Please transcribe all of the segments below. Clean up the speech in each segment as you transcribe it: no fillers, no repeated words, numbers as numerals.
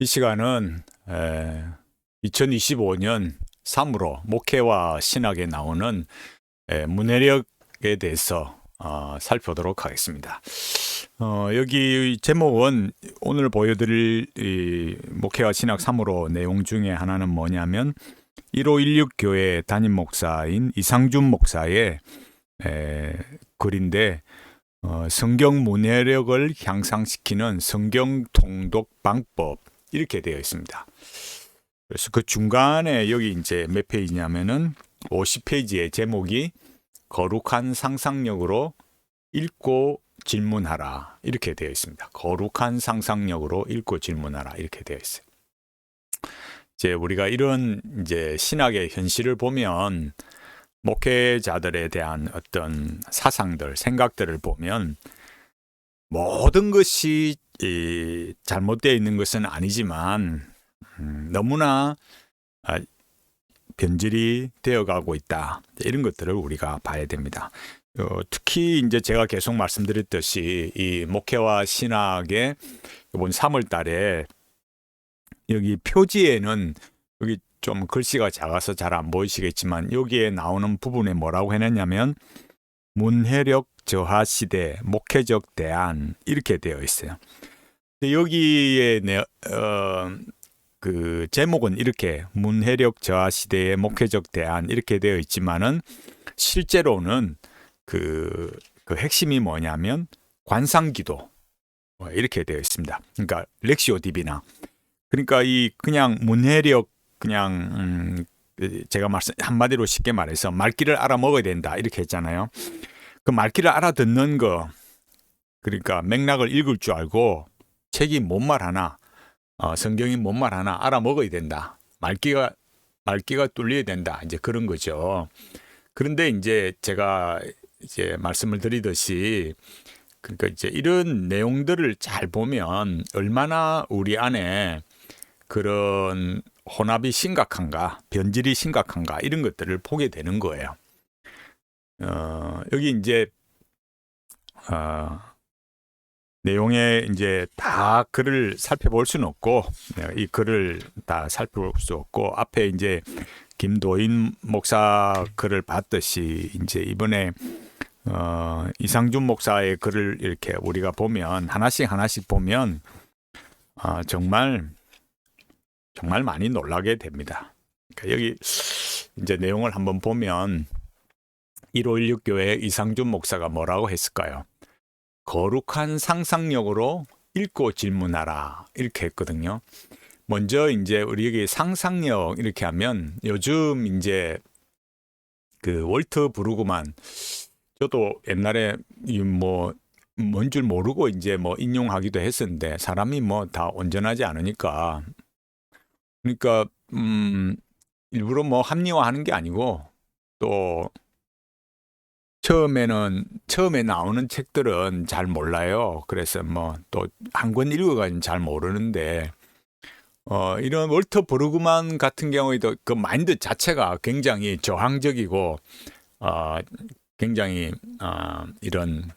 이 시간은 2025년 3으로 목회와 신학에 나오는 문해력에 대해서 살펴보도록 하겠습니다. 여기 제목은 오늘 보여드릴 이 목회와 신학 3으로 내용 중에 하나는 뭐냐면 1516 교회 담임 목사인 이상준 목사의 글인데 성경 문해력을 향상시키는 성경 통독 방법 이렇게 되어 있습니다. 그래서 그 중간에 여기 이제 몇 페이지냐면은 50페이지의 제목이 거룩한 상상력으로 읽고 질문하라 이렇게 되어 있습니다. 거룩한 상상력으로 읽고 질문하라 이렇게 되어 있어요. 이제 우리가 이런 이제 신학의 현실을 보면 목회자들에 대한 어떤 사상들, 생각들을 보면 모든 것이 잘못되어 있는 것은 아니지만 너무나 변질이 되어가고 있다. 이런 것들을 우리가 봐야 됩니다. 특히 이제 제가 계속 말씀드렸듯이 이 목회와 신학의 이번 3월 달에 여기 표지에는 여기 좀 글씨가 작아서 잘 안 보이시겠지만 여기에 나오는 부분에 뭐라고 해놨냐면 문해력 저하 시대 목회적 대안 이렇게 되어 있어요. 근데 여기에 그 제목은 이렇게 문해력 저하 시대의 목회적 대안 이렇게 되어 있지만은 실제로는 그 핵심이 뭐냐면 관상기도 이렇게 되어 있습니다. 그러니까 렉시오 디비나 그러니까 이 그냥 문해력 그냥 제가 말씀 한마디로 쉽게 말해서 말귀를 알아먹어야 된다 이렇게 했잖아요. 그 말귀를 알아듣는 거 그러니까 맥락을 읽을 줄 알고 책이 뭔 말 하나 성경이 뭔 말 하나 알아먹어야 된다. 말귀가 뚫려야 된다. 이제 그런 거죠. 그런데 이제 제가 이제 말씀을 드리듯이 그러니까 이제 이런 내용들을 잘 보면 얼마나 우리 안에 그런 혼합이 심각한가, 변질이 심각한가 이런 것들을 보게 되는 거예요. 여기 이제 내용에 이제 다 글을 살펴볼 수는 없고 이 글을 다 살펴볼 수 없고 앞에 이제 김도인 목사 글을 봤듯이 이제 이번에 이상준 목사의 글을 이렇게 우리가 보면 하나씩 보면 정말 많이 놀라게 됩니다. 그러니까 여기 이제 내용을 한번 보면 1516 교회 이상준 목사가 뭐라고 했을까요? 거룩한 상상력으로 읽고 질문하라 이렇게 했거든요. 먼저 이제 우리 상상력 이렇게 하면 요즘 이제 그 월트 브루그만 저도 옛날에 뭔 줄 모르고 이제 뭐 인용하기도 했었는데 사람이 뭐 다 온전하지 않으니까 그러니까 일부러 뭐 합리화하는 게 아니고 또 처음에 나오는 책들은 잘 몰라요. 그래서 뭐 또 한 권 읽어가지고 잘 모르는데 이런 월터 브루그만 같은 경우에도 그 마인드 자체가 굉장히 저항적이고 굉장히 이런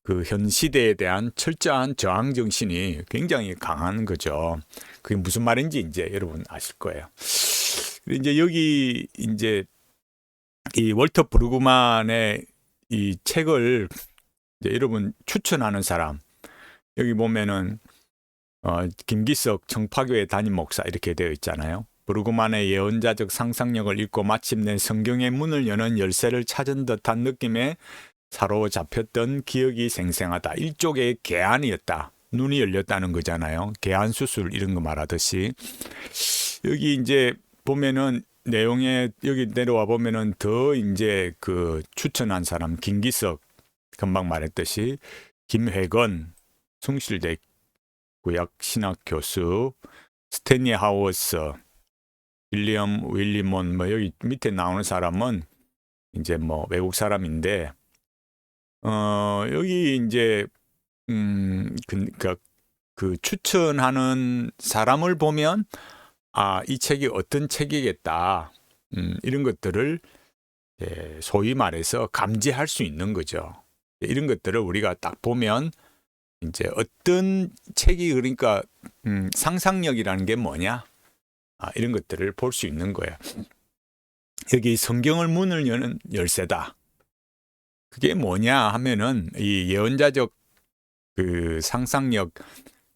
그 현 시대에 대한 철저한 저항 정신이 굉장히 강한 거죠. 그게 무슨 말인지 이제 여러분 아실 거예요. 이제 여기 이제 이 월터 브루그만의 이 책을 이제 여러분 추천하는 사람 여기 보면은 김기석 청파교회 담임 목사 이렇게 되어 있잖아요. 브루그만의 예언자적 상상력을 읽고 마침내 성경의 문을 여는 열쇠를 찾은 듯한 느낌에 사로잡혔던 기억이 생생하다. 일종의 개안이었다. 눈이 열렸다는 거잖아요. 개안 수술 이런 거 말하듯이 여기 이제 보면은 내용에 여기 내려와 보면은 더 이제 그 추천한 사람 김기석 금방 말했듯이 김회건 숭실대 구약 신학 교수 스탠리 하워스 윌리엄 뭐 여기 밑에 나오는 사람은 이제 뭐 외국 사람인데 여기 이제 그 추천하는 사람을 보면 이 책이 어떤 책이겠다. 이런 것들을 소위 말해서 감지할 수 있는 거죠. 이런 것들을 우리가 딱 보면 이제 어떤 책이 그러니까 상상력이라는 게 뭐냐? 이런 것들을 볼 수 있는 거예요. 여기 성경을 문을 여는 열쇠다. 그게 뭐냐 하면은 이 예언자적 그 상상력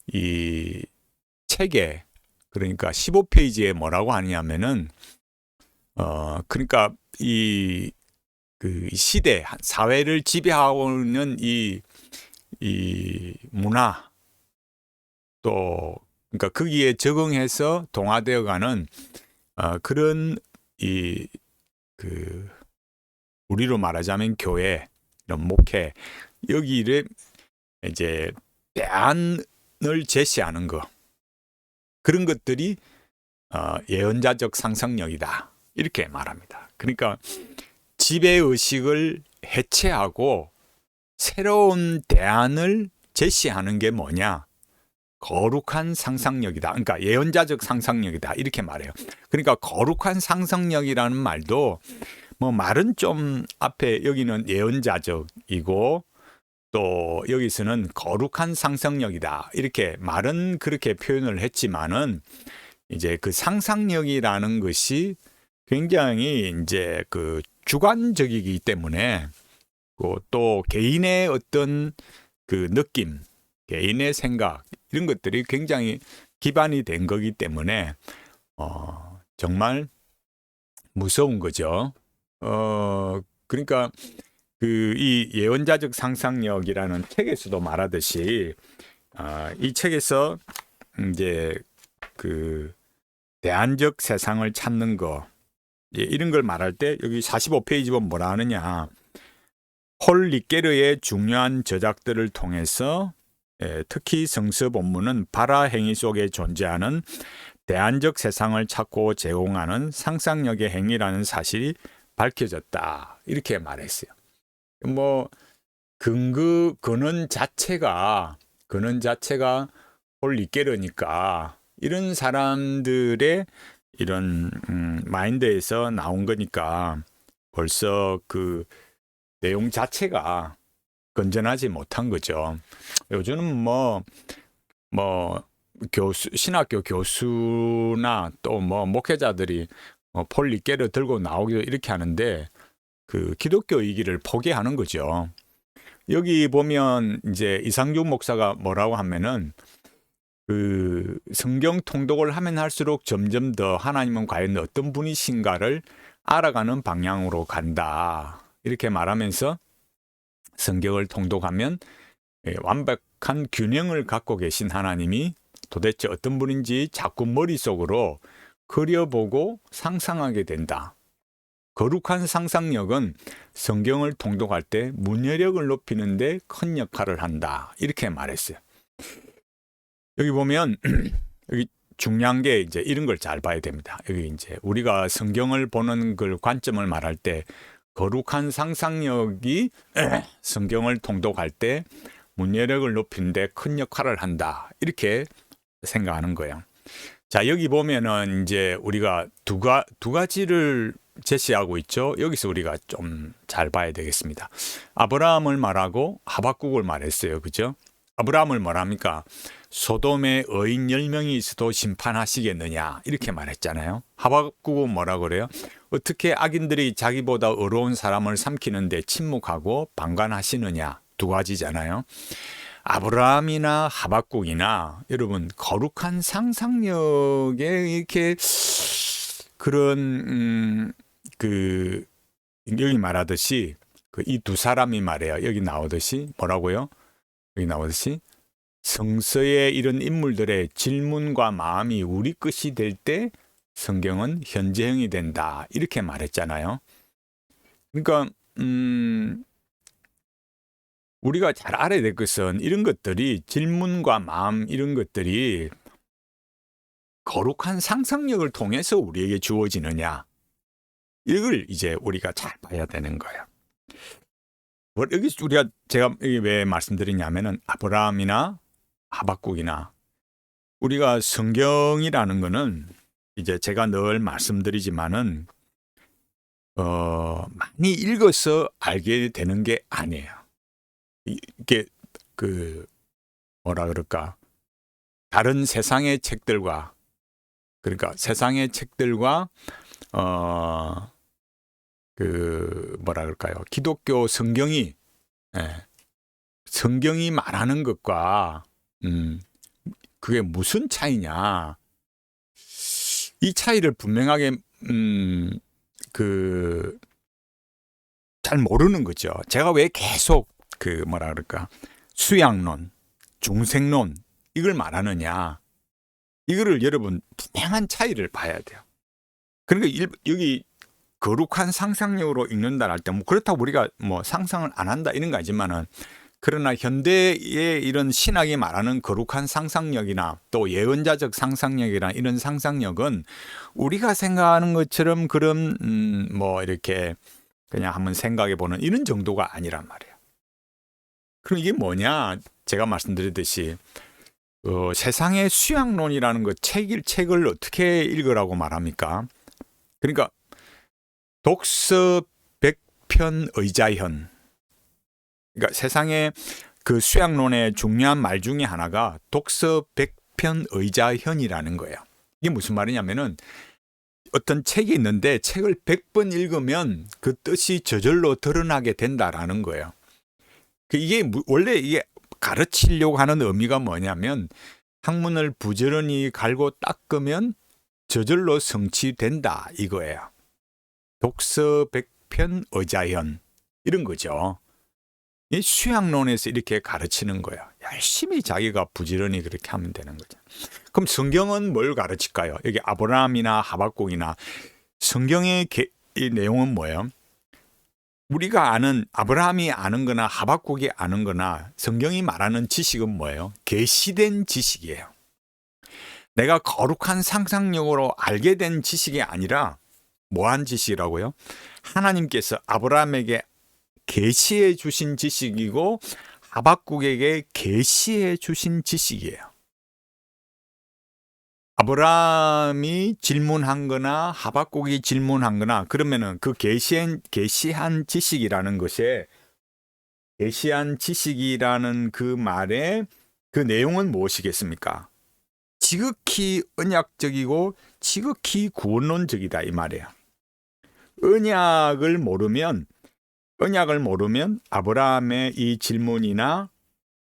이 책에 그러니까 15페이지에 뭐라고 하냐면은 그러니까 이 그 시대 사회를 지배하고 있는 이 문화 또 그러니까 거기에 적응해서 동화되어가는 그런 그 우리로 말하자면 교회 이런 목회 여기를 이제 대안을 제시하는 거 그런 것들이 예언자적 상상력이다 이렇게 말합니다. 그러니까 지배의식을 해체하고 새로운 대안을 제시하는 게 뭐냐? 거룩한 상상력이다. 그러니까 예언자적 상상력이다. 이렇게 말해요. 그러니까 거룩한 상상력이라는 말도 뭐 말은 좀 앞에 여기는 예언자적이고 또 여기서는 거룩한 상상력이다. 이렇게 말은 그렇게 표현을 했지만은 이제 그 상상력이라는 것이 굉장히 이제 그 주관적이기 때문에 또 개인의 어떤 그 느낌, 개인의 생각 이런 것들이 굉장히 기반이 된 거기 때문에 정말 무서운 거죠. 그러니까 그 이 예언자적 상상력이라는 책에서도 말하듯이 이 책에서 이제 그 대안적 세상을 찾는 거 이런 걸 말할 때 여기 45페이지 보면 뭐라 하느냐. 폴 리케르의 중요한 저작들을 통해서 특히 성서 본문은 발화 행위 속에 존재하는 대안적 세상을 찾고 제공하는 상상력의 행위라는 사실이 밝혀졌다. 이렇게 말했어요. 뭐 근원 자체가 폴 리케르니까 이런 사람들의 이런 마인드에서 나온 거니까 벌써 그 내용 자체가 건전하지 못한 거죠. 요즘은 뭐 신학교 교수나 또 뭐 목회자들이 폴 리케르 들고 나오기도 이렇게 하는데 그 기독교이기를 포기하는 거죠. 여기 보면 이제 이상준 목사가 뭐라고 하면은 그 성경 통독을 하면 할수록 점점 더 하나님은 과연 어떤 분이신가를 알아가는 방향으로 간다. 이렇게 말하면서 성경을 통독하면 완벽한 균형을 갖고 계신 하나님이 도대체 어떤 분인지 자꾸 머릿속으로 그려보고 상상하게 된다. 거룩한 상상력은 성경을 통독할 때 문해력을 높이는 데 큰 역할을 한다. 이렇게 말했어요. 여기 보면 여기 중요한 게 이제 이런 걸 잘 봐야 됩니다. 여기 이제 우리가 성경을 보는 걸 관점을 말할 때 거룩한 상상력이 성경을 통독할 때 문해력을 높이는 데 큰 역할을 한다. 이렇게 생각하는 거예요. 자, 여기 보면은 이제 우리가 두 가지를 제시하고 있죠. 여기서 우리가 좀 잘 봐야 되겠습니다. 아브라함을 말하고 하박국을 말했어요. 그죠? 아브라함을 뭐랍니까? 소돔에 의인 10명이 있어도 심판하시겠느냐 이렇게 말했잖아요. 하박국은 뭐라 그래요? 어떻게 악인들이 자기보다 의로운 사람을 삼키는데 침묵하고 방관하시느냐 두 가지잖아요. 아브라함이나 하박국이나 여러분 거룩한 상상력에 이렇게 그런 그 여기 말하듯이 그 이 두 사람이 말해요. 여기 나오듯이 뭐라고요? 여기 나오듯이 성서의 이런 인물들의 질문과 마음이 우리 것이 될 때 성경은 현재형이 된다. 이렇게 말했잖아요. 그러니까 우리가 잘 알아야 될 것은 이런 것들이 질문과 마음 이런 것들이 거룩한 상상력을 통해서 우리에게 주어지느냐. 이걸 이제 우리가 잘 봐야 되는 거예요. 여기 제가 왜 말씀드리냐면은 아브라함이나 하박국이나 우리가 성경이라는 거는 이제 제가 늘 말씀드리지만은 많이 읽어서 알게 되는 게 아니에요. 이게 그 뭐라 그럴까? 다른 세상의 책들과, 그러니까 세상의 책들과 뭐라 그럴까요? 기독교 성경이, 예, 성경이 말하는 것과 그게 무슨 차이냐? 이 차이를 분명하게 잘 모르는 거죠. 제가 왜 계속 뭐라 그럴까? 수양론, 중생론 이걸 말하느냐? 이거를 여러분 분명한 차이를 봐야 돼요. 그러니까 여기 거룩한 상상력으로 읽는다 할 때 뭐 그렇다고 우리가 뭐 상상을 안 한다 이런 거 아니지만은, 그러나 현대의 이런 신학이 말하는 거룩한 상상력이나 또 예언자적 상상력이나 이런 상상력은 우리가 생각하는 것처럼 그런 뭐 이렇게 그냥 한번 생각해 보는 이런 정도가 아니란 말이에요. 그럼 이게 뭐냐? 제가 말씀드렸듯이 세상의 수양론이라는 것, 책을 어떻게 읽으라고 말합니까? 그러니까 독서 백편의자현. 그러니까 세상의 그 수양론의 중요한 말 중에 하나가 독서 백편의자현이라는 거예요. 이게 무슨 말이냐면은 어떤 책이 있는데 책을 100번 읽으면 그 뜻이 저절로 드러나게 된다라는 거예요. 이게 원래 이게 가르치려고 하는 의미가 뭐냐면 학문을 부지런히 갈고 닦으면 저절로 성취된다 이거예요. 독서 백편의자현 이런 거죠. 이 수양론에서 이렇게 가르치는 거예요. 열심히 자기가 부지런히 그렇게 하면 되는 거죠. 그럼 성경은 뭘 가르칠까요? 여기 아브라함이나 하박국이나 성경의 이 내용은 뭐예요? 우리가 아는 아브라함이 아는 거나 하박국이 아는 거나 성경이 말하는 지식은 뭐예요? 계시된 지식이에요. 내가 거룩한 상상력으로 알게 된 지식이 아니라 뭐한 지식이라고요? 하나님께서 아브라함에게 계시해 주신 지식이고 하박국에게 계시해 주신 지식이에요. 아브라함이 질문한 거나 하박국이 질문한 거나 그러면은 그 계시한 지식이라는 것에, 계시한 지식이라는 그 말의 그 내용은 무엇이겠습니까? 지극히 언약적이고 지극히 구원론적이다 이 말이에요. 언약을 모르면 아브라함의 이 질문이나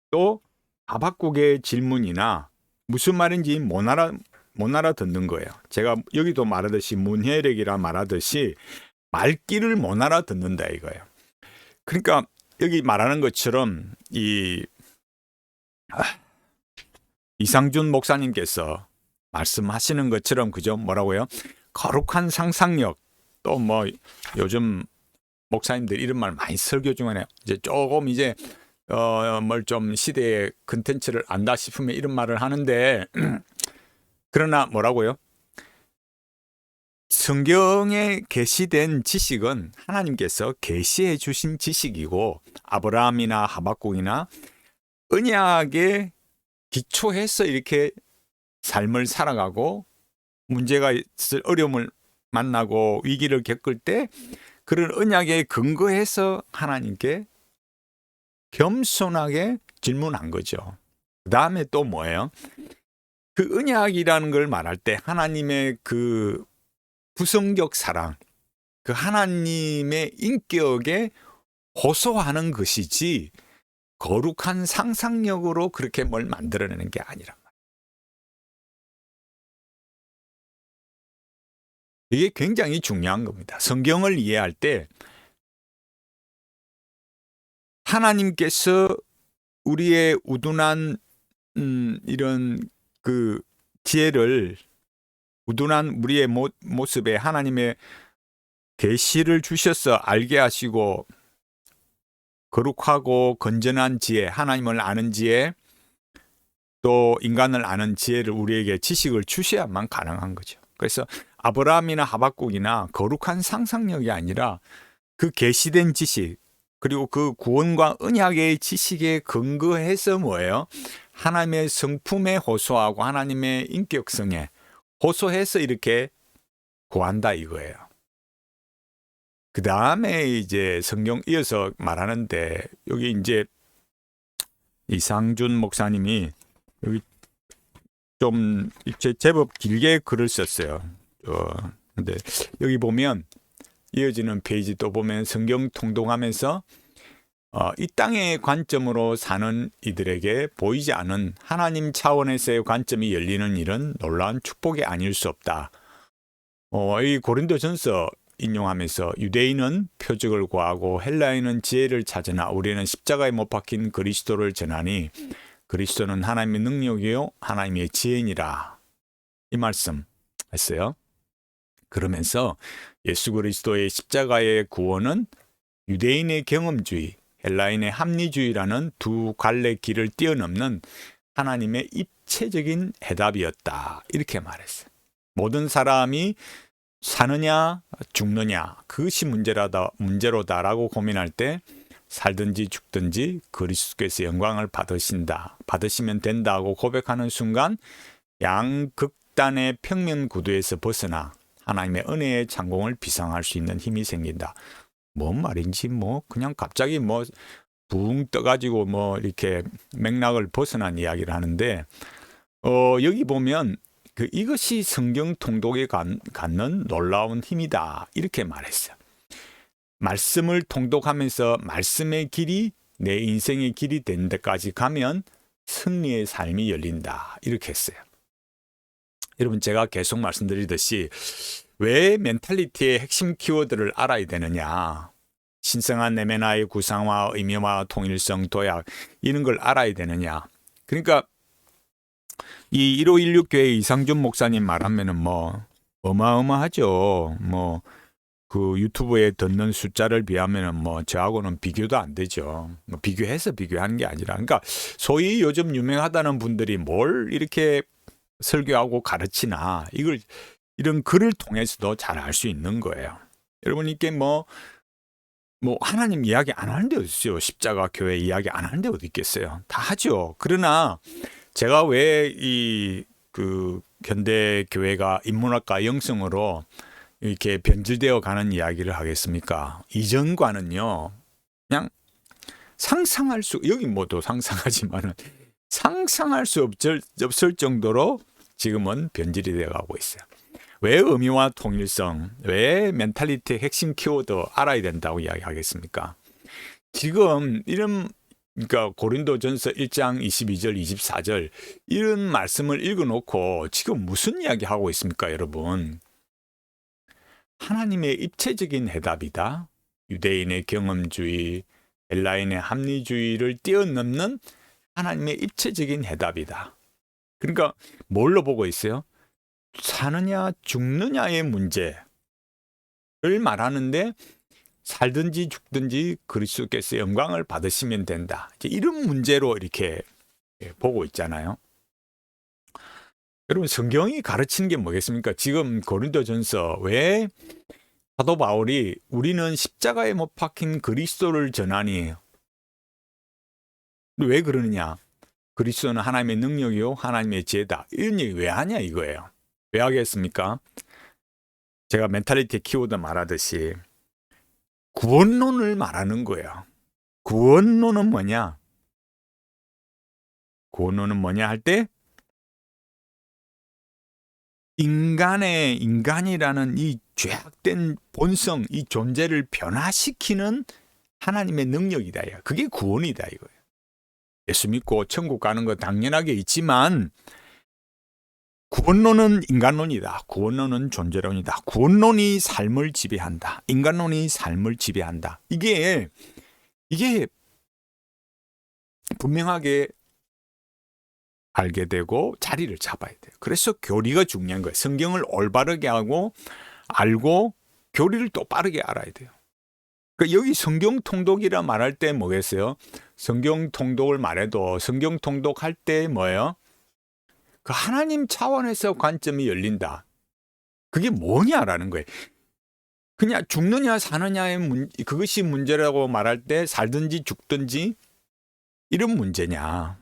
또 하박국의 질문이나 무슨 말인지 못 알아듣는 거예요. 제가 여기도 말하듯이 문해력이라 말하듯이 말귀를 못 알아듣는다 이거예요. 그러니까 여기 말하는 것처럼 이상준 목사님께서 말씀하시는 것처럼 그죠? 뭐라고요? 거룩한 상상력, 또 뭐 요즘 목사님들 이런 말 많이 설교 중에 이제 조금 이제 뭘 좀 시대의 컨텐츠를 안다 싶으면 이런 말을 하는데 그러나 뭐라고요? 성경에 계시된 지식은 하나님께서 계시해 주신 지식이고 아브라함이나 하박국이나 언약에 기초해서 이렇게 삶을 살아가고 문제가 있을 어려움을 만나고 위기를 겪을 때 그런 언약에 근거해서 하나님께 겸손하게 질문한 거죠. 그 다음에 또 뭐예요? 그 언약이라는 걸 말할 때 하나님의 그 구성적 사랑, 그 하나님의 인격에 호소하는 것이지 거룩한 상상력으로 그렇게 뭘 만들어내는 게 아니란 말이에요. 이게 굉장히 중요한 겁니다. 성경을 이해할 때 하나님께서 우리의 우둔한 이런 그 지혜를, 우둔한 우리의 모습에 하나님의 계시를 주셔서 알게 하시고 거룩하고 건전한 지혜, 하나님을 아는 지혜, 또 인간을 아는 지혜를 우리에게 지식을 주셔야만 가능한 거죠. 그래서 아브라함이나 하박국이나 거룩한 상상력이 아니라 그 계시된 지식, 그리고 그 구원과 언약의 지식에 근거해서 뭐예요? 하나님의 성품에 호소하고 하나님의 인격성에 호소해서 이렇게 구한다 이거예요. 그 다음에 이제 성경 이어서 말하는데 여기 이제 이상준 목사님이 여기 좀 제법 길게 글을 썼어요. 근데 여기 보면 이어지는 페이지 또 보면 성경 통독하면서 이 땅의 관점으로 사는 이들에게 보이지 않은 하나님 차원에서의 관점이 열리는 일은 놀라운 축복이 아닐 수 없다. 이 고린도전서 인용하면서 유대인은 표적을 구하고 헬라인은 지혜를 찾으나 우리는 십자가에 못 박힌 그리스도를 전하니 그리스도는 하나님의 능력이요 하나님의 지혜니라. 이 말씀 했어요. 그러면서 예수 그리스도의 십자가의 구원은 유대인의 경험주의, 헬라인의 합리주의라는 두 갈래 길을 뛰어넘는 하나님의 입체적인 해답이었다. 이렇게 말했어요. 모든 사람이 사느냐 죽느냐 그것이 문제로다라고 고민할 때 살든지 죽든지 그리스도께서 영광을 받으시면 된다고 고백하는 순간 양극단의 평면 구도에서 벗어나 하나님의 은혜의 창공을 비상할 수 있는 힘이 생긴다. 뭔 말인지 그냥 갑자기 붕 떠가지고 이렇게 맥락을 벗어난 이야기를 하는데 여기 보면 이것이 성경 통독에 갖는 놀라운 힘이다. 이렇게 말했어요. 말씀을 통독하면서 말씀의 길이 내 인생의 길이 된 데까지 가면 승리의 삶이 열린다. 이렇게 했어요. 여러분 제가 계속 말씀드리듯이 왜 멘탈리티의 핵심 키워드를 알아야 되느냐. 신성한 내면 나의 구상화, 의미화, 통일성, 도약 이런 걸 알아야 되느냐. 그러니까 이 1516 교회 이상준 목사님 말하면은 어마어마하죠. 그 유튜브에 듣는 숫자를 비하면은 저하고는 비교도 안 되죠. 비교해서 비교하는 게 아니라. 그러니까 소위 요즘 유명하다는 분들이 뭘 이렇게 설교하고 가르치나 이런 글을 통해서도 잘 알 수 있는 거예요. 여러분 이게 하나님 이야기 안 하는 데 어디 있어요. 십자가 교회 이야기 안 하는 데 어디 있겠어요. 다 하죠. 그러나 제가 왜 현대 교회가 인문학과 영성으로 이렇게 변질되어 가는 이야기를 하겠습니까? 이전과는요, 그냥 여기 모두 상상하지만은 상상할 수 없을 정도로 지금은 변질이 되어 가고 있어요. 왜 의미와 통일성, 왜 멘탈리티의 핵심 키워드 알아야 된다고 이야기하겠습니까? 지금 그러니까 고린도전서 1장 22절, 24절 이런 말씀을 읽어놓고 지금 무슨 이야기하고 있습니까, 여러분? 하나님의 입체적인 해답이다. 유대인의 경험주의, 헬라인의 합리주의를 뛰어넘는 하나님의 입체적인 해답이다. 그러니까 뭘로 보고 있어요? 사느냐 죽느냐의 문제를 말하는데 살든지 죽든지 그리스도께서 영광을 받으시면 된다. 이런 문제로 이렇게 보고 있잖아요. 여러분 성경이 가르치는 게 뭐겠습니까? 지금 고린도전서 왜 사도 바울이 우리는 십자가에 못 박힌 그리스도를 전하니 왜 그러느냐? 그리스도는 하나님의 능력이요 하나님의 지혜다. 이런 얘기 왜 하냐 이거예요. 왜 하겠습니까? 제가 멘탈리티 키워드 말하듯이 구원론을 말하는 거예요. 구원론은 뭐냐? 구원론은 뭐냐 할 때 인간이라는 이 죄악된 본성, 이 존재를 변화시키는 하나님의 능력이다. 그게 구원이다 이거예요. 예수 믿고 천국 가는 거 당연하게 있지만 구원론은 인간론이다. 구원론은 존재론이다. 구원론이 삶을 지배한다. 인간론이 삶을 지배한다. 이게 분명하게 알게 되고 자리를 잡아야 돼요. 그래서 교리가 중요한 거예요. 성경을 올바르게 하고 알고 교리를 또 빠르게 알아야 돼요. 그러니까 여기 성경 통독이라 말할 때 뭐겠어요? 성경 통독을 말해도 성경 통독할 때 뭐예요? 그 하나님 차원에서 관점이 열린다. 그게 뭐냐라는 거예요. 그냥 죽느냐 사느냐의 그것이 문제라고 말할 때 살든지 죽든지 이런 문제냐.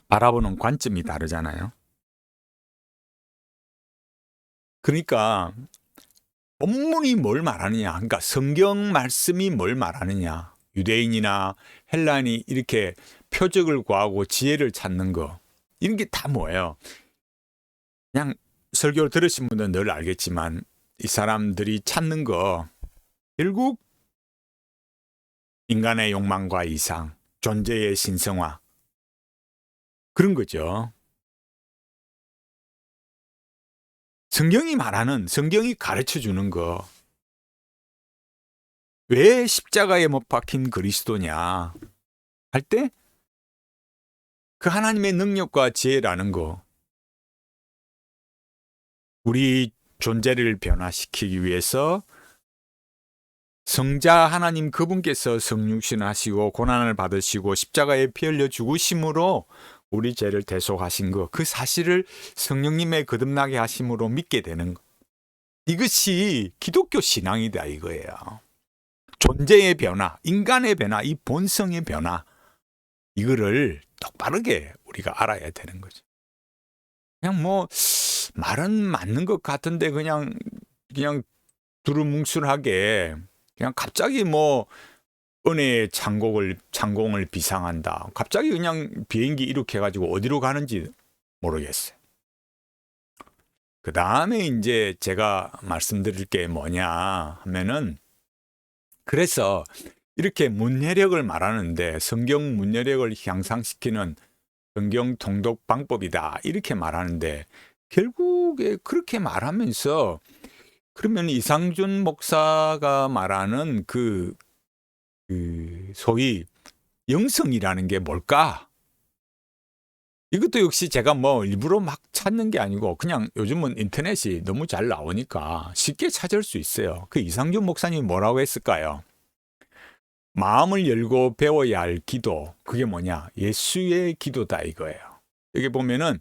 바라보는 관점이 다르잖아요. 그러니까 본문이 뭘 말하느냐. 그러니까 성경 말씀이 뭘 말하느냐. 유대인이나 헬라인이 이렇게 표적을 구하고 지혜를 찾는 거, 이런 게 다 뭐예요? 그냥 설교 들으신 분들은 늘 알겠지만 이 사람들이 찾는 거 결국 인간의 욕망과 이상, 존재의 신성화, 그런 거죠. 성경이 말하는, 성경이 가르쳐 주는 거, 왜 십자가에 못 박힌 그리스도냐 할 때 그 하나님의 능력과 지혜라는 거, 우리 존재를 변화시키기 위해서 성자 하나님 그분께서 성육신하시고 고난을 받으시고 십자가에 피 흘려 죽으심으로 우리 죄를 대속하신 거, 그 사실을 성령님의 거듭나게 하심으로 믿게 되는 거, 이것이 기독교 신앙이다 이거예요. 존재의 변화, 인간의 변화, 이 본성의 변화, 이거를 똑바르게 우리가 알아야 되는 거죠. 그냥 뭐 말은 맞는 것 같은데 그냥 두루뭉술하게 그냥 갑자기 뭐 은혜의 창공을 비상한다, 갑자기 그냥 비행기 이륙해가지고 어디로 가는지 모르겠어요. 그 다음에 이제 제가 말씀드릴 게 뭐냐 하면은, 그래서 이렇게 문해력을 말하는데 성경 문해력을 향상시키는 성경 통독 방법이다 이렇게 말하는데, 결국에 그렇게 말하면서 그러면 이상준 목사가 말하는 그 소위 영성이라는 게 뭘까? 이것도 역시 제가 뭐 일부러 막 찾는 게 아니고 그냥 요즘은 인터넷이 너무 잘 나오니까 쉽게 찾을 수 있어요. 그 이상준 목사님이 뭐라고 했을까요? 마음을 열고 배워야 할 기도, 그게 뭐냐? 예수의 기도다 이거예요. 여기 보면은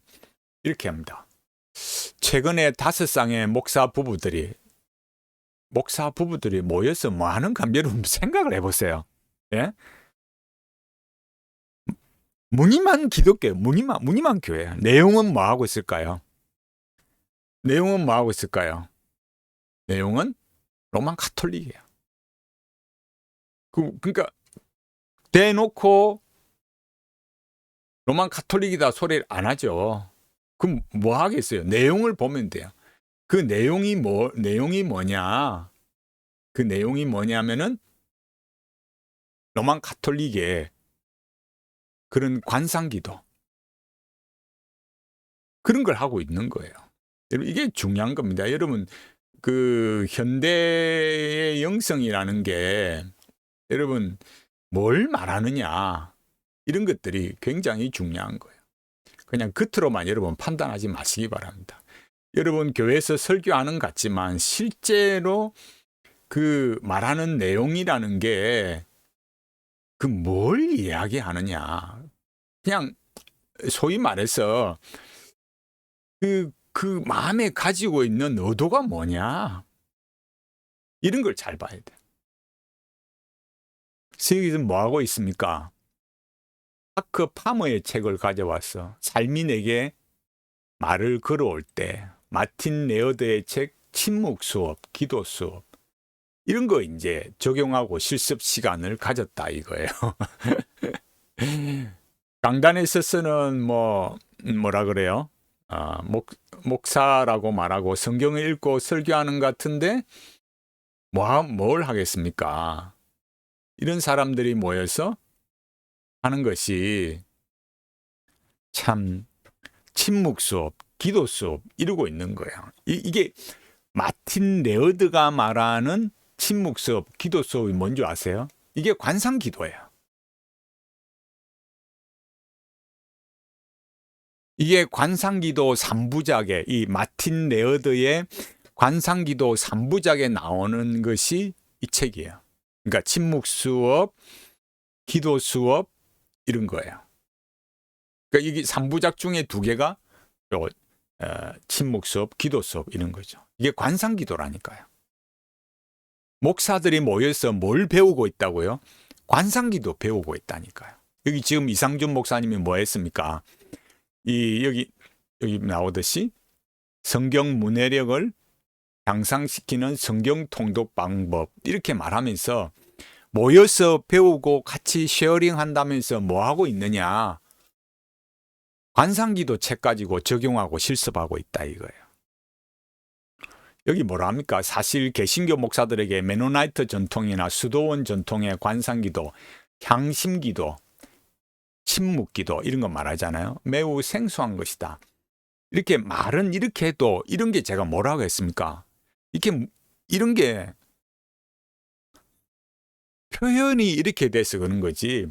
이렇게 합니다. 최근에 5쌍의 목사 부부들이 모여서 뭐 하는가 여러분 생각을 해보세요. 예? 무늬만 기독교, 무늬만 교회예요. 내용은 뭐 하고 있을까요? 내용은 로만 가톨릭이에요. 그러니까 대놓고 로만 가톨릭이다 소리를 안 하죠. 그럼 뭐 하겠어요? 내용을 보면 돼요. 그 내용이 뭐냐? 그 내용이 뭐냐면은 로만 가톨릭의 그런 관상기도, 그런 걸 하고 있는 거예요. 여러분, 이게 중요한 겁니다. 여러분, 그 현대의 영성이라는 게 여러분 뭘 말하느냐, 이런 것들이 굉장히 중요한 거예요. 그냥 겉으로만 여러분 판단하지 마시기 바랍니다. 여러분 교회에서 설교하는 것 같지만 실제로 그 말하는 내용이라는 게 그 뭘 이야기하느냐, 그냥 소위 말해서 그 마음에 가지고 있는 의도가 뭐냐, 이런 걸 잘 봐야 돼. 지금 뭐 하고 있습니까? 마크 파머의 책을 가져와서 삶이 내게 말을 걸어올 때, 마틴 레어드의 책 침묵 수업, 기도 수업, 이런 거 이제 적용하고 실습 시간을 가졌다 이거예요. 강단에 서서는 뭐라 그래요? 목사라고 말하고 성경을 읽고 설교하는 것 같은데 뭘 하겠습니까? 이런 사람들이 모여서 하는 것이 참 침묵 수업, 기도 수업 이러고 있는 거예요. 이게 마틴 레어드가 말하는 침묵 수업, 기도 수업이 뭔지 아세요? 이게 관상 기도예요. 이게 관상기도 3부작에, 이 마틴 레어드의 관상기도 3부작에 나오는 것이 이 책이에요. 그러니까 침묵 수업, 기도 수업 이런 거예요. 그러니까 이게 3부작 중에 2개가 침묵 수업, 기도 수업 이런 거죠. 이게 관상기도라니까요. 목사들이 모여서 뭘 배우고 있다고요? 관상기도 배우고 있다니까요. 여기 지금 이상준 목사님이 뭐 했습니까? 여기 나오듯이 성경 문해력을 향상시키는 성경 통독 방법 이렇게 말하면서 모여서 배우고 같이 쉐어링 한다면서 뭐 하고 있느냐? 관상기도 책 가지고 적용하고 실습하고 있다 이거예요. 여기 뭐라 합니까? 사실 개신교 목사들에게 메노나이트 전통이나 수도원 전통의 관상기도, 향심기도, 침묵기도 이런 거 말하잖아요. 매우 생소한 것이다. 이렇게 말은 이렇게 해도 이런 게 제가 뭐라고 했습니까? 이런 게 표현이 이렇게 돼서 그런 거지.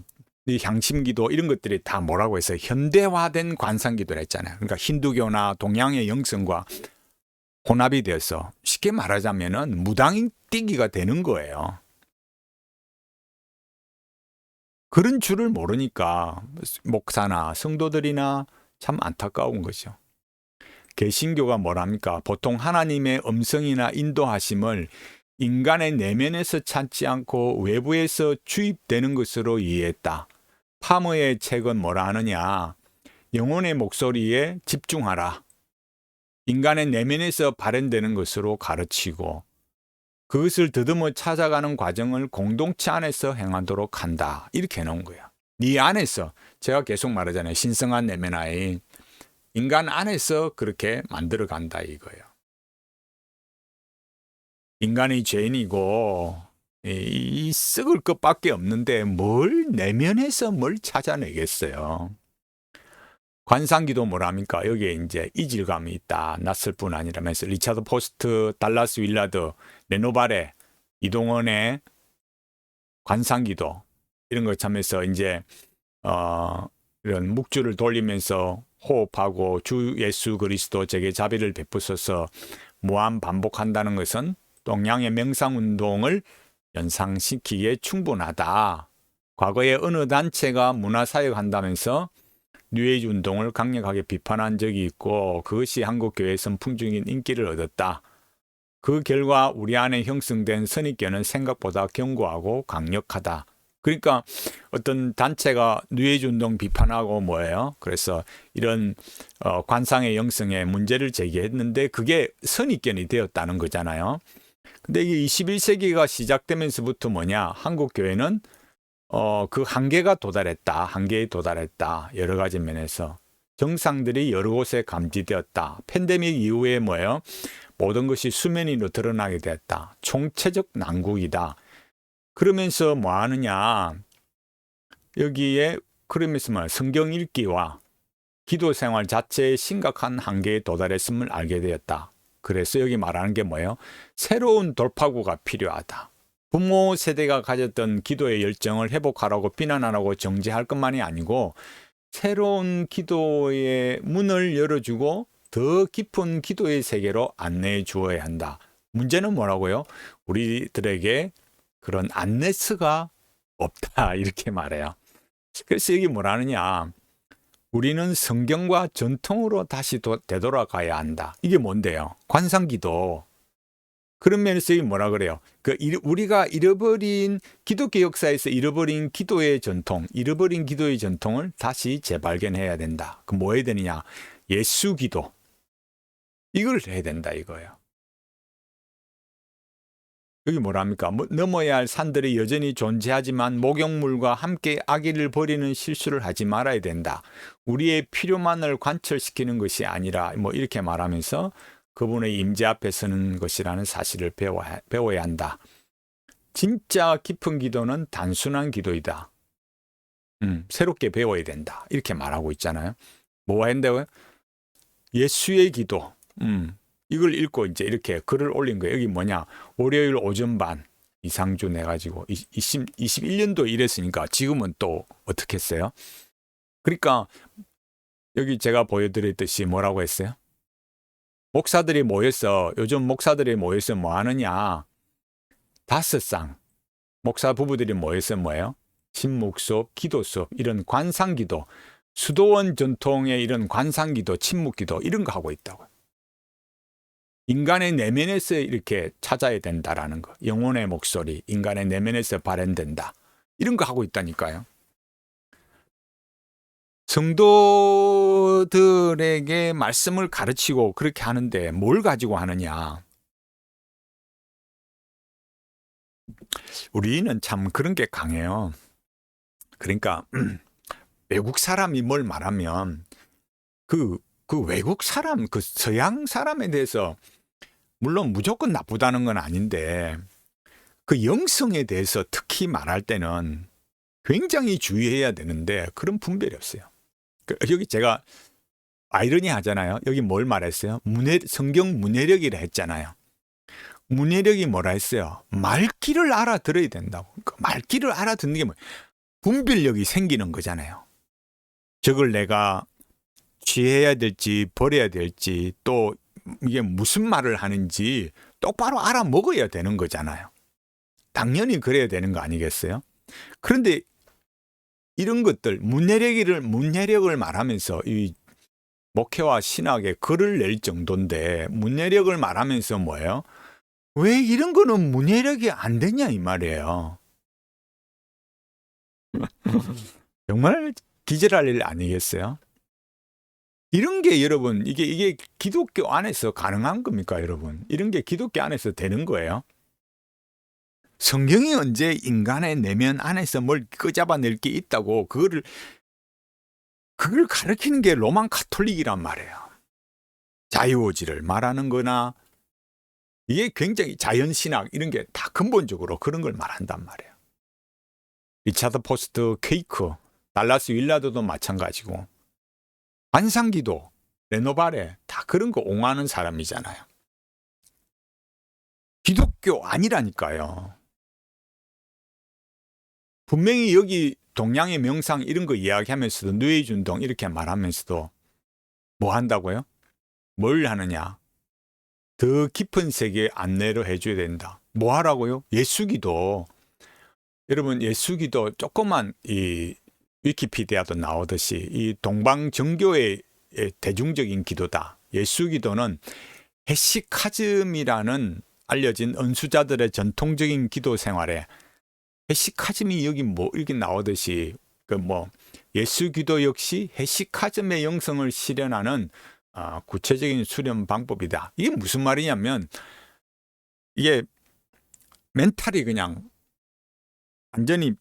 이 향심기도 이런 것들이 다 뭐라고 해서 현대화된 관상기도를 했잖아요. 그러니까 힌두교나 동양의 영성과 혼합이 되어서 쉽게 말하자면은 무당뛰기가 되는 거예요. 그런 줄을 모르니까 목사나 성도들이나 참 안타까운 거죠. 개신교가 뭐랍니까? 보통 하나님의 음성이나 인도하심을 인간의 내면에서 찾지 않고 외부에서 주입되는 것으로 이해했다. 파머의 책은 뭐라 하느냐? 영혼의 목소리에 집중하라. 인간의 내면에서 발현되는 것으로 가르치고 그것을 더듬어 찾아가는 과정을 공동체 안에서 행하도록 한다. 이렇게 해놓은 거야. 네 안에서 제가 계속 말하잖아요. 신성한 내면하에 인간 안에서 그렇게 만들어 간다 이거예요. 인간이 죄인이고 이 썩을 것밖에 없는데 뭘 내면에서 뭘 찾아내겠어요. 관상기도 뭐랍니까? 여기에 이제 이질감이 있다. 낯설 뿐 아니라면서 리차드 포스트, 달라스 윌라드, 레노바레, 이동원의 관상기도 이런 걸 참여해서 이제 이런 묵주를 돌리면서 호흡하고 주 예수 그리스도 제게 자비를 베푸소서 무한 반복한다는 것은 동양의 명상운동을 연상시키기에 충분하다. 과거에 어느 단체가 문화사역한다면서 뉴에이지 운동을 강력하게 비판한 적이 있고 그것이 한국교회에 선풍적인 인기를 얻었다. 그 결과 우리 안에 형성된 선입견은 생각보다 견고하고 강력하다. 그러니까 어떤 단체가 뉴에이지 운동 비판하고 뭐예요? 그래서 이런 관상의 영성에 문제를 제기했는데 그게 선입견이 되었다는 거잖아요. 근데 이게 21세기가 시작되면서부터 뭐냐? 한국 교회는 그 한계에 도달했다. 여러 가지 면에서 정상들이 여러 곳에 감지되었다. 팬데믹 이후에 뭐예요? 모든 것이 수면 위로 드러나게 되었다. 총체적 난국이다. 그러면서 뭐 하느냐? 여기에 그러면서 뭐 성경 읽기와 기도 생활 자체의 심각한 한계에 도달했음을 알게 되었다. 그래서 여기 말하는 게 뭐예요? 새로운 돌파구가 필요하다. 부모 세대가 가졌던 기도의 열정을 회복하라고 비난하라고 정지할 것만이 아니고 새로운 기도의 문을 열어주고 더 깊은 기도의 세계로 안내해 주어야 한다. 문제는 뭐라고요? 우리들에게 그런 안내스가 없다 이렇게 말해요. 그래서 여기 뭐라느냐? 우리는 성경과 전통으로 다시 되돌아가야 한다. 이게 뭔데요? 관상기도. 그런 면에서 이게 뭐라 그래요? 우리가 잃어버린 기독교 역사에서 잃어버린 기도의 전통을 다시 재발견해야 된다. 그 뭐 해야 되느냐? 예수 기도. 이걸 해야 된다 이거예요. 여기 뭐랍니까? 넘어야 할 산들이 여전히 존재하지만 목욕물과 함께 악의를 버리는 실수를 하지 말아야 된다. 우리의 필요만을 관철시키는 것이 아니라 뭐 이렇게 말하면서 그분의 임재 앞에 서는 것이라는 사실을 배워야 한다. 진짜 깊은 기도는 단순한 기도이다. 새롭게 배워야 된다. 이렇게 말하고 있잖아요. 뭐 한다고요? 예수의 기도. 이걸 읽고 이제 이렇게 글을 올린 거예요. 여기 뭐냐? 월요일 오전 반 이상주 내가지고 21년도 이랬으니까 지금은 또 어떻게 했어요? 그러니까 여기 제가 보여드렸듯이 뭐라고 했어요? 요즘 목사들이 모여서 뭐 하느냐? 5쌍. 목사 부부들이 모여서 뭐예요? 침묵 수업, 기도 수업, 이런 관상기도, 수도원 전통의 이런 관상기도, 침묵기도 이런 거 하고 있다고요. 인간의 내면에서 이렇게 찾아야 된다라는 거. 영혼의 목소리, 인간의 내면에서 발현된다. 이런 거 하고 있다니까요. 성도들에게 말씀을 가르치고 그렇게 하는데 뭘 가지고 하느냐? 우리는 참 그런 게 강해요. 그러니까 외국 사람이 뭘 말하면 그 외국 사람, 그 서양 사람에 대해서 물론 무조건 나쁘다는 건 아닌데 그 영성에 대해서 특히 말할 때는 굉장히 주의해야 되는데 그런 분별이 없어요. 여기 제가 아이러니 하잖아요. 여기 뭘 말했어요? 성경 문해력이라 했잖아요. 문해력이 뭐라 했어요? 말귀를 알아들어야 된다고. 그러니까 말귀를 알아듣는 게 분별력이 생기는 거잖아요. 저걸 내가 취해야 될지 버려야 될지 또 이게 무슨 말을 하는지 똑바로 알아먹어야 되는 거잖아요. 당연히 그래야 되는 거 아니겠어요? 그런데 이런 것들 문해력을 말하면서 이 목회와 신학에 글을 낼 정도인데 문해력을 말하면서 뭐예요? 왜 이런 거는 문해력이 안 되냐 이 말이에요. 정말 기절할 일 아니겠어요? 이런 게 여러분 이게 기독교 안에서 가능한 겁니까 여러분? 이런 게 기독교 안에서 되는 거예요? 성경이 언제 인간의 내면 안에서 뭘 끄잡아낼 게 있다고 그걸 가르치는 게 로만 가톨릭이란 말이에요. 자유의지를 말하는 거나 이게 굉장히 자연신학 이런 게 다 근본적으로 그런 걸 말한단 말이에요. 리차드 포스트 케이크, 달라스 윌라드도 마찬가지고 반상기도, 레노바레 다 그런 거 옹호하는 사람이잖아요. 기독교 아니라니까요. 분명히 여기 동양의 명상 이런 거 이야기하면서도 누에준동 이렇게 말하면서도 뭐 한다고요? 뭘 하느냐? 더 깊은 세계에 안내를 해줘야 된다. 뭐 하라고요? 예수기도. 여러분 예수기도 조그만 이 위키피디아도 나오듯이 이 동방정교의 대중적인 기도다. 예수기도는 헤시카즘이라는 알려진 은수자들의 전통적인 기도 생활에 헤시카즘이 여기 뭐 이렇게 나오듯이 그 뭐 예수기도 역시 헤시카즘의 영성을 실현하는 구체적인 수련 방법이다. 이게 무슨 말이냐면 이게 멘탈이 그냥 완전히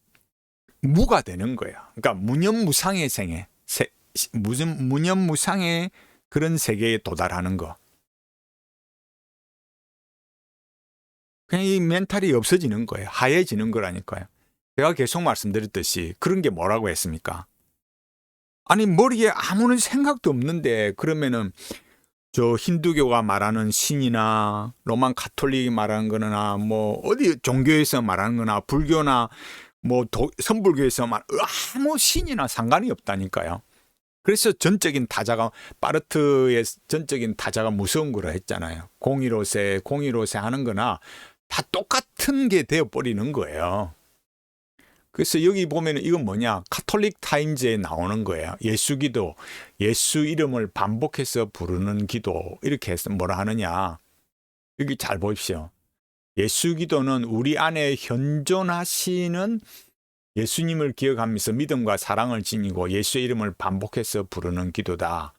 무가 되는 거야. 그러니까 무념무상의 무념무상의 그런 세계에 도달하는 거. 그냥 이 멘탈이 없어지는 거예요. 하얘지는 거라니까요. 제가 계속 말씀드렸듯이 그런 게 뭐라고 했습니까? 아니 머리에 아무런 생각도 없는데 그러면은 저 힌두교가 말하는 신이나 로만 가톨릭이 말하는 거나 뭐 어디 종교에서 말하는 거나 불교나 뭐 선불교에서 아무 신이나 상관이 없다니까요. 그래서 전적인 타자가 파르트의 전적인 타자가 무서운 거라 했잖아요. 공이로세 하는 거나 다 똑같은 게 되어버리는 거예요. 그래서 여기 보면 이건 뭐냐? 카톨릭 타임즈에 나오는 거예요. 예수기도, 예수 이름을 반복해서 부르는 기도 이렇게 해서 뭐라 하느냐? 여기 잘 보십시오. 예수기도는 우리 안에 현존하시는 예수님을 기억하면서 믿음과 사랑을 지니고 예수의 이름을 반복해서 부르는 기도다.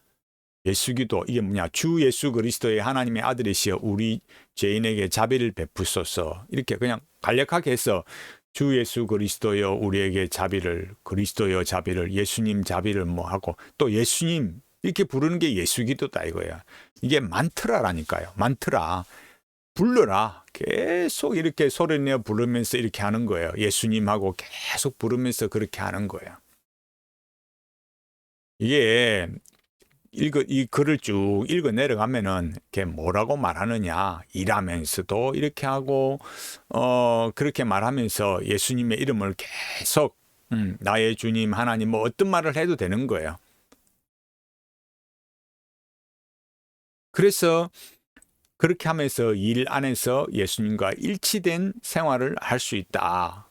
예수기도 이게 뭐냐? 주 예수 그리스도의 하나님의 아들이시여 우리 죄인에게 자비를 베푸소서. 이렇게 그냥 간략하게 해서 주 예수 그리스도여 우리에게 자비를, 그리스도여 자비를, 예수님 자비를 뭐 하고 또 예수님 이렇게 부르는 게 예수기도다 이거야. 이게 만트라라니까요. 만트라. 불러라. 계속 이렇게 소리내어 부르면서 이렇게 하는 거예요. 예수님하고 계속 부르면서 그렇게 하는 거예요. 이게 이 글을 쭉 읽어 내려가면은 걔 뭐라고 말하느냐 일하면서도 이렇게 하고 그렇게 말하면서 예수님의 이름을 계속 나의 주님 하나님 뭐 어떤 말을 해도 되는 거예요. 그래서 그렇게 하면서 일 안에서 예수님과 일치된 생활을 할 수 있다.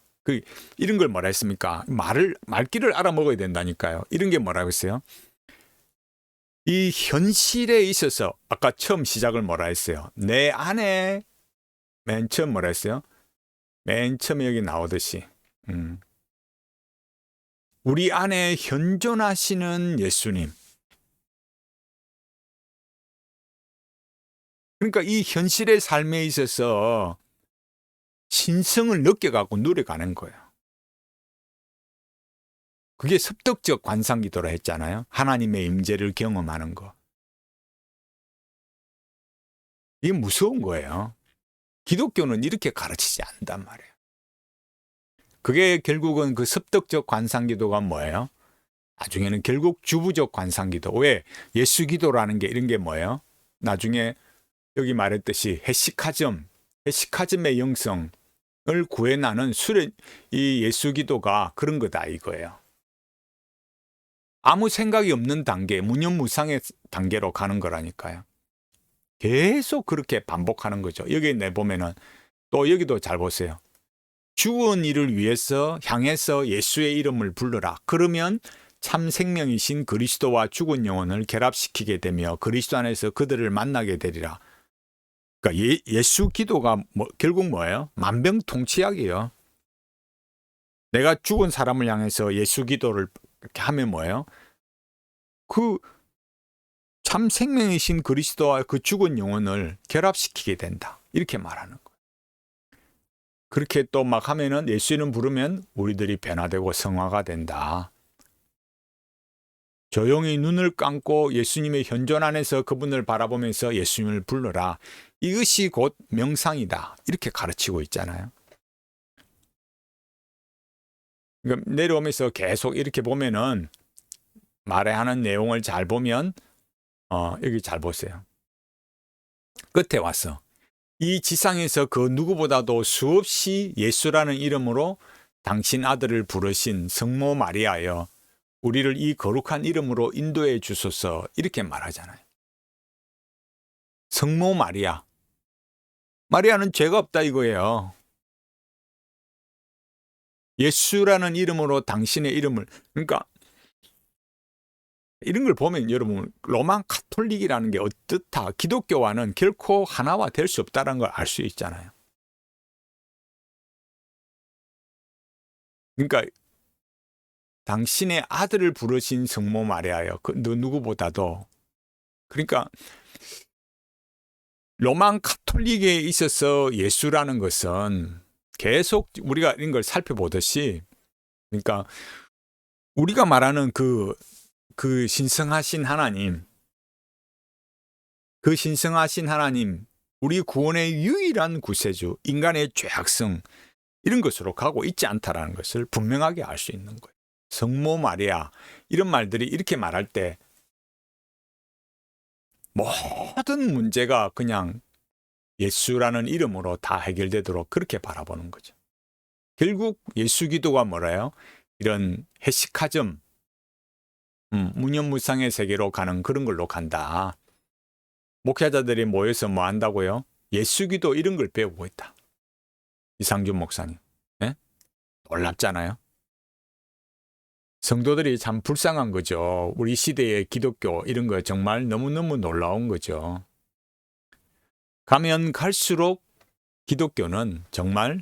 이런 걸 뭐라 했습니까? 말귀를 알아먹어야 된다니까요. 이런 게 뭐라고 했어요? 이 현실에 있어서 아까 처음 시작을 뭐라 했어요? 내 안에 맨 처음 뭐라 했어요? 맨 처음에 여기 나오듯이 우리 안에 현존하시는 예수님. 그러니까 이 현실의 삶에 있어서 신성을 느껴갖고 누려가는 거예요. 그게 습득적 관상기도라 했잖아요. 하나님의 임재를 경험하는 거. 이게 무서운 거예요. 기독교는 이렇게 가르치지 않는단 말이에요. 그게 결국은 그 습득적 관상기도가 뭐예요? 나중에는 결국 주부적 관상기도. 왜? 예수기도라는 게 이런 게 뭐예요? 나중에 여기 말했듯이 헤시카즘의 영성을 구해나는 이 예수기도가 그런 거다 이거예요. 아무 생각이 없는 단계, 무념무상의 단계로 가는 거라니까요. 계속 그렇게 반복하는 거죠. 여기 내보면은 또 여기도 잘 보세요. 죽은 이를 위해서 향해서 예수의 이름을 불러라. 그러면 참 생명이신 그리스도와 죽은 영혼을 결합시키게 되며 그리스도 안에서 그들을 만나게 되리라. 그러니까 예수 기도가 결국 뭐예요? 만병통치약이에요. 내가 죽은 사람을 향해서 예수 기도를 이렇게 하면 뭐예요? 그 참 생명이신 그리스도와 그 죽은 영혼을 결합시키게 된다. 이렇게 말하는 거예요. 그렇게 또 막 하면은 예수 이름 부르면 우리들이 변화되고 성화가 된다. 조용히 눈을 감고 예수님의 현존 안에서 그분을 바라보면서 예수님을 불러라. 이것이 곧 명상이다. 이렇게 가르치고 있잖아요. 그러니까 내려오면서 계속 이렇게 보면은 말에 하는 내용을 잘 보면 여기 잘 보세요. 끝에 와서 이 지상에서 그 누구보다도 수없이 예수라는 이름으로 당신 아들을 부르신 성모 마리아여 우리를 이 거룩한 이름으로 인도해 주소서 이렇게 말하잖아요. 성모 마리아. 마리아는 죄가 없다 이거예요. 예수라는 이름으로 당신의 이름을 그러니까 이런 걸 보면 여러분 로만 카톨릭이라는 게 어떻다. 기독교와는 결코 하나와 될 수 없다는 걸 알 수 있잖아요. 그러니까 당신의 아들을 부르신 성모 마리아여 그 누구보다도 그러니까 로만 카톨릭에 있어서 예수라는 것은 계속 우리가 이런 걸 살펴보듯이 그러니까 우리가 말하는 그 신성하신 하나님 그 신성하신 하나님 우리 구원의 유일한 구세주 인간의 죄악성 이런 것으로 가고 있지 않다라는 것을 분명하게 알 수 있는 거예요. 성모 마리아 이런 말들이 이렇게 말할 때 모든 문제가 그냥 예수라는 이름으로 다 해결되도록 그렇게 바라보는 거죠. 결국 예수 기도가 뭐라요? 이런 헤시카즘 무념무상의 세계로 가는 그런 걸로 간다. 목회자들이 모여서 뭐 한다고요? 예수 기도 이런 걸 배우고 있다. 이상준 목사님. 네? 놀랍잖아요. 성도들이 참 불쌍한 거죠. 우리 시대의 기독교 이런 거 정말 너무너무 놀라운 거죠. 가면 갈수록 기독교는 정말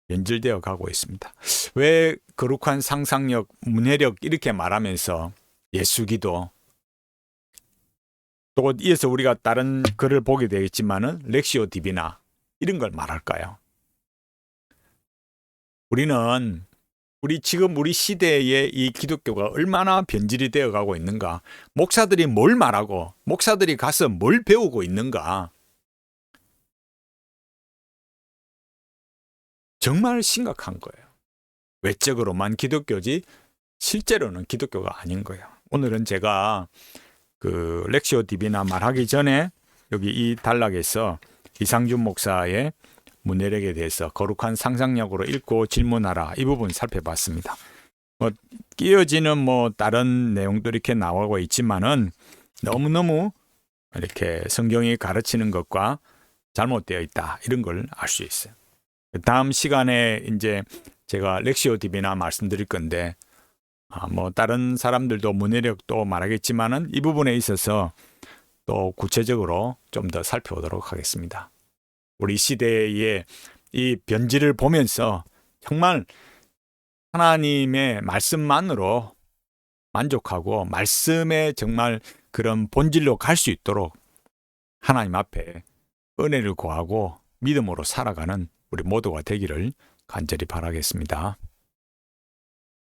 변질되어 가고 있습니다. 왜 거룩한 상상력, 문해력 이렇게 말하면서 예수기도 또 이어서 우리가 다른 글을 보게 되겠지만은 렉시오 디비나 이런 걸 말할까요? 지금 우리 시대의 이 기독교가 얼마나 변질이 되어 가고 있는가? 목사들이 뭘 말하고 목사들이 가서 뭘 배우고 있는가? 정말 심각한 거예요. 외적으로만 기독교지 실제로는 기독교가 아닌 거예요. 오늘은 제가 그 렉시오 디비나 말하기 전에 여기 이 단락에서 이상준 목사의 문해력에 대해서 거룩한 상상력으로 읽고 질문하라 이 부분 살펴봤습니다. 끼어지는 다른 내용도 이렇게 나오고 있지만은 너무너무 이렇게 성경이 가르치는 것과 잘못되어 있다 이런 걸 알 수 있어요. 다음 시간에 이제 제가 렉시오 디비나 말씀드릴 건데 다른 사람들도 문해력도 말하겠지만은 이 부분에 있어서 또 구체적으로 좀 더 살펴보도록 하겠습니다. 우리 시대의 이 변질을 보면서 정말 하나님의 말씀만으로 만족하고 말씀의 정말 그런 본질로 갈 수 있도록 하나님 앞에 은혜를 구하고 믿음으로 살아가는 우리 모두가 되기를 간절히 바라겠습니다.